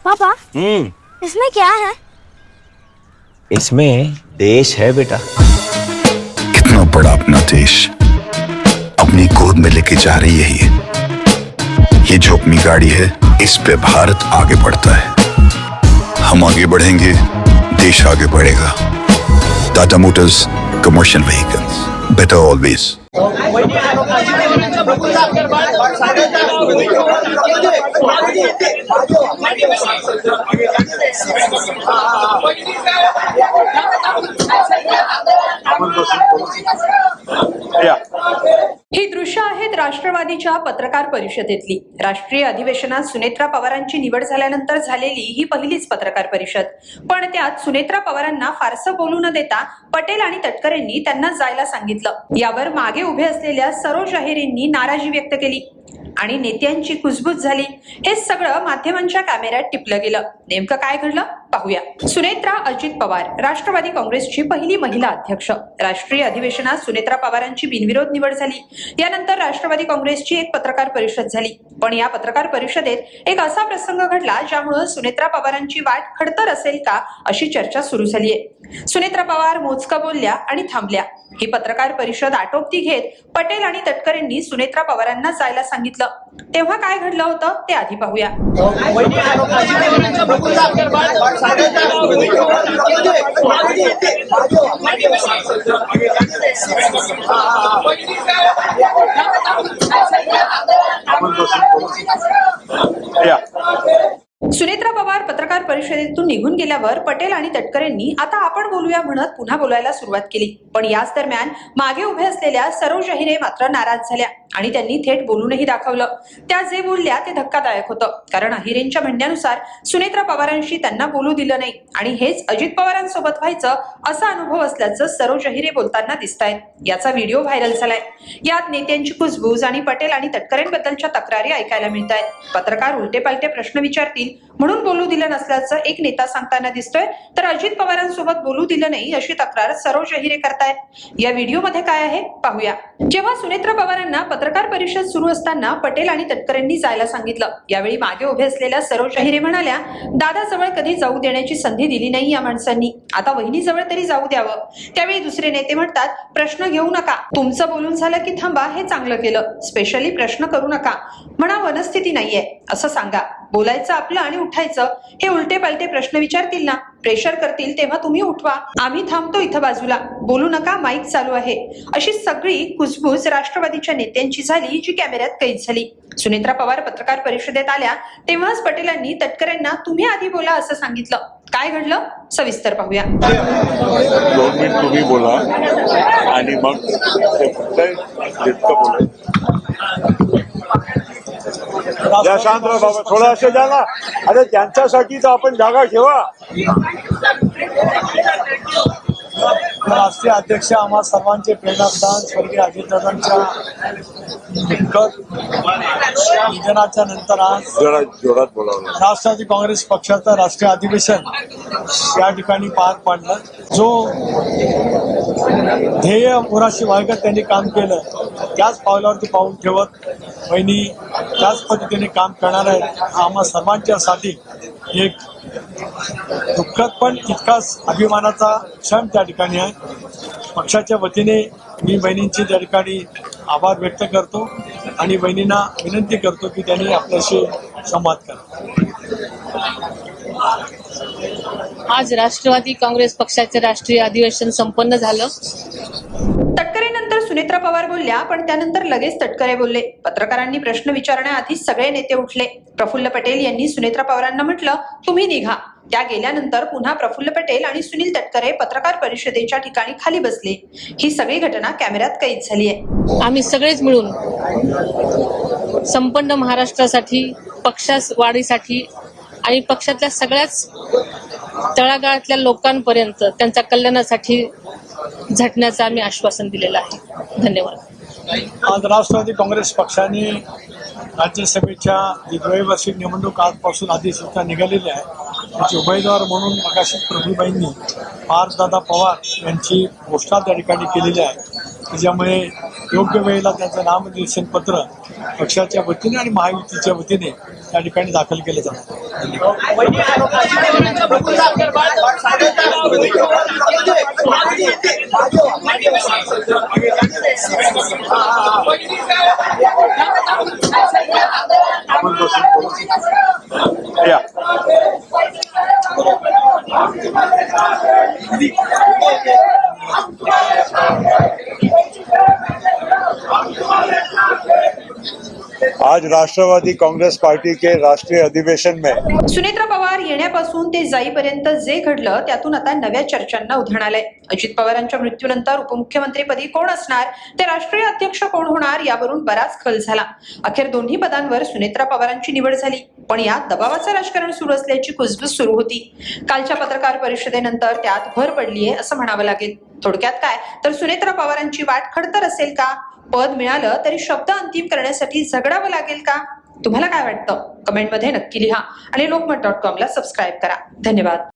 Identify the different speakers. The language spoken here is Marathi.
Speaker 1: पापा इसमें क्या है?
Speaker 2: इसमें देश है बेटा।
Speaker 3: कितना बड़ा अपना देश अपनी गोद में लेके जा रही है ये जो अपनी गाड़ी है, इस पे भारत आगे बढ़ता है। हम आगे बढ़ेंगे, देश आगे बढ़ेगा। Tata Motors, commercial vehicles, better always.
Speaker 4: ही दृश्य आहेत राष्ट्रवादीच्या पत्रकार परिषदेतली। राष्ट्रीय अधिवेशनात सुनेत्रा पवारांची निवड झाल्यानंतर झालेली ही पहिलीच पत्रकार परिषद। पण त्यात सुनेत्रा पवारांना फारसं बोलू न देता पटेल आणि तटकरेंनी त्यांना जायला सांगितलं। यावर मागे उभे असलेल्या सरोज अहिरेंनी नाराजी व्यक्त केली आणि नेत्यांची कुजबूज झाली। हे सगळं माध्यमांच्या कॅमेऱ्यात टिपलं गेलं। नेमकं काय घडलं पाहूया। सुनेत्रा अजित पवार, राष्ट्रवादी काँग्रेसची पहिली महिला अध्यक्ष। राष्ट्रीय अधिवेशनात सुनेत्रा पवारांची बिनविरोध निवड झाली। यानंतर राष्ट्रवादी काँग्रेसची एक पत्रकार परिषद झाली। पण या पत्रकार परिषदेत एक असा प्रसंग घडला ज्यामुळे सुनेत्रा पवारांची वाट खडतर असेल का अशी चर्चा सुरू झालीये। सुनेत्रा पवार मोजकं बोलल्या आणि थांबल्या। ही पत्रकार परिषद आटोपती घेत पटेल आणि तटकरेंनी सुनेत्रा पवारांना जायला सांगितलं। तेव्हा काय घडलं होतं ते आधी पाहूया। सुनेत्रा पवार पत्रकार परिषदेतून निघून गेल्यावर पटेल आणि तटकरेंनी आता आपण बोलूया म्हणत पुन्हा बोलायला सुरुवात केली। पण याच दरम्यान मागे उभे असलेल्या सरोज अहिरे मात्र नाराज झाल्या आणि त्यांनी थेट बोलूनही दाखवलं। त्या जे बोलल्या ते धक्कादायक होतं, कारण अहिरेंच्या म्हणण्यानुसार सुनेत्रा पवारांशी त्यांना बोलू दिलं नाही आणि हेच अजित पवारांसोबत व्हायचं असा अनुभव असल्याचं सरोज अहिरे बोलताना दिसतायत। याचा व्हिडिओ व्हायरल झालाय। यात नेत्यांची कुजबूज आणि पटेल आणि तटकरेंबद्दलच्या तक्रारी ऐकायला मिळतायत। पत्रकार उलटे पालटे प्रश्न विचारतील म्हणून बोलू दिलं नसल्याचं एक नेता सांगताना दिसतोय, तर अजित पवारांसोबत बोलू दिलं नाही अशी तक्रार सरोज अहिरे करतायत। या व्हिडिओमध्ये काय आहे पाहूया। जेव्हा सुनेत्रा पवारांना पत्रकार परिषद सुरू असताना पटेल आणि तटकरेंनी जायला सांगितलं, यावेळी मागे उभे असलेल्या सरोज अहिरे म्हणाल्या, दादाजवळ कधी जाऊ देण्याची संधी दिली नाही या माणसांनी, आता वहिनीजवळ तरी जाऊ द्यावं। त्यावेळी दुसरे नेते म्हणतात, प्रश्न घेऊ नका, तुमचं बोलून झालं की थांबा, हे चांगलं केलं, स्पेशली प्रश्न करू नका, म्हणा वनस्थिती नाहीये असं सांगा, बोलायचं आपलं आणि उठायचं। हे उलटे पालटे प्रश्न विचारतील ना, प्रेशर करतील तेव्हा तुम्ही उठवा, आम्ही थांबतो इथं बाजूला, बोलू नका, माईक चालू आहे, अशी सगळी कुजबूज राष्ट्रवादीच्या नेत्यांची झाली जी कॅमेऱ्यात कैद झाली। सुनेत्रा पवार पत्रकार परिषदेत आल्या तेव्हाच पटेलांनी तटकरेंना तुम्ही आधी बोला असं सांगितलं। काय घडलं सविस्तर पाहूया।
Speaker 5: 2 मिनिट तुम्ही बोला आणि मग ते फक्त जितकं बोला। या शांत राहा बाबा, थोडं असे जा ना, अरे त्यांच्यासाठी तर आपण जागा ठेवा।
Speaker 6: राष्ट्रीय अध्यक्ष आम्हा सर्वांचे प्रेरणास्थान स्वर्गीय अजितदादांच्या निधनाच्या नंतर आज
Speaker 5: जोरात बोलावलं।
Speaker 6: राष्ट्रवादी काँग्रेस पक्षाचं राष्ट्रीय अधिवेशन या ठिकाणी पार पाडलं। जो ध्येय मुराशी बाळगत त्यांनी काम केलं, त्याच पावलावरती पाऊल ठेवत वहिनी त्याच पद्धतीने काम करणार आहेत। आम्हा सर्वांच्यासाठी एक दुःखद पण तितकाच अभिमानाचा क्षण त्या ठिकाणी आहे। पक्षाच्या वतीने मी बहिणींची त्या ठिकाणी आभार व्यक्त करतो आणि बहिणींना विनंती करतो की त्यांनी आपल्याशी संवाद करावा।
Speaker 7: आज राष्ट्रवादी काँग्रेस पक्षाचे राष्ट्रीय अधिवेशन संपन्न झालं।
Speaker 4: तटकरेनंतर सुनेत्रा पवार बोलल्या, पण त्यानंतर लगेच तटकरे बोलले। पत्रकारांनी प्रश्न विचारण्याआधीच सगळे नेते उठले। प्रफुल्ल पटेल यांनी सुनेत्रा पवारांना म्हटलं, तुम्ही निघा। त्या गेल्यानंतर पुन्हा प्रफुल्ल पटेल आणि सुनील तटकरे पत्रकार परिषदेच्या ठिकाणी खाली बसले। ही सगळी घटना कॅमेऱ्यात कैद झाली आहे।
Speaker 7: आम्ही सगळेच मिळून संपन्न महाराष्ट्रासाठी, पक्षास वाढीसाठी आणि पक्षातल्या सगळ्याच तळागाळातल्या लोकांपर्यंत त्यांच्या कल्याणासाठी झटण्याचं आम्ही आश्वासन दिलेलं आहे। धन्यवाद।
Speaker 6: आज राष्ट्रवादी काँग्रेस पक्षाने राज्यसभेच्या जी द्वैवार्षिक निवडणूक आजपासून अधिसूचना निघालेली आहे, त्याचे उमेदवार म्हणून मगाशी प्रभूबाईंनी पार्थदादा पवार यांची घोषणा त्या ठिकाणी केलेली आहे। त्याच्यामुळे योग्य वेळेला त्यांचं नामनिर्देशन पत्र पक्षाच्या वतीने आणि महायुतीच्या वतीने त्या ठिकाणी दाखल केलं जाणार.
Speaker 5: या आज राष्ट्रवादी कांग्रेस पार्टी के राष्ट्रीय अधिवेशन में
Speaker 4: सुनेत्रा पवार येण्यापासून ते जाईपर्यंत जे घडलं त्यातून आता नव्या चर्चांना उधाण आलंय. अजित पवारांच्या मृत्यूनंतर उपमुख्यमंत्रीपदी कोण असणार, ते राष्ट्रीय अध्यक्ष कोण होणार यावरून बराच खल झाला. अखेर दोन्ही पदांवर सुनेत्रा पवारांची निवड झाली, पण यात दबावाचं राजकारण सुरू असल्याची कुजबूज सुरू होती. कालच्या पत्रकार परिषदेनंतर त्यात भर पडलीये असं म्हणावं लागेल. थोडक्यात काय तर सुनेत्रा पवारांची वाट खडतर असेल का? पद मिळालं तरी शब्द अंतिम करण्यासाठी झगडावं लागेल का? तुम्हाला काय वाटतं? कमेंटमध्ये नक्की लिहा आणि lokmat.com ला सबस्क्राईब करा. धन्यवाद.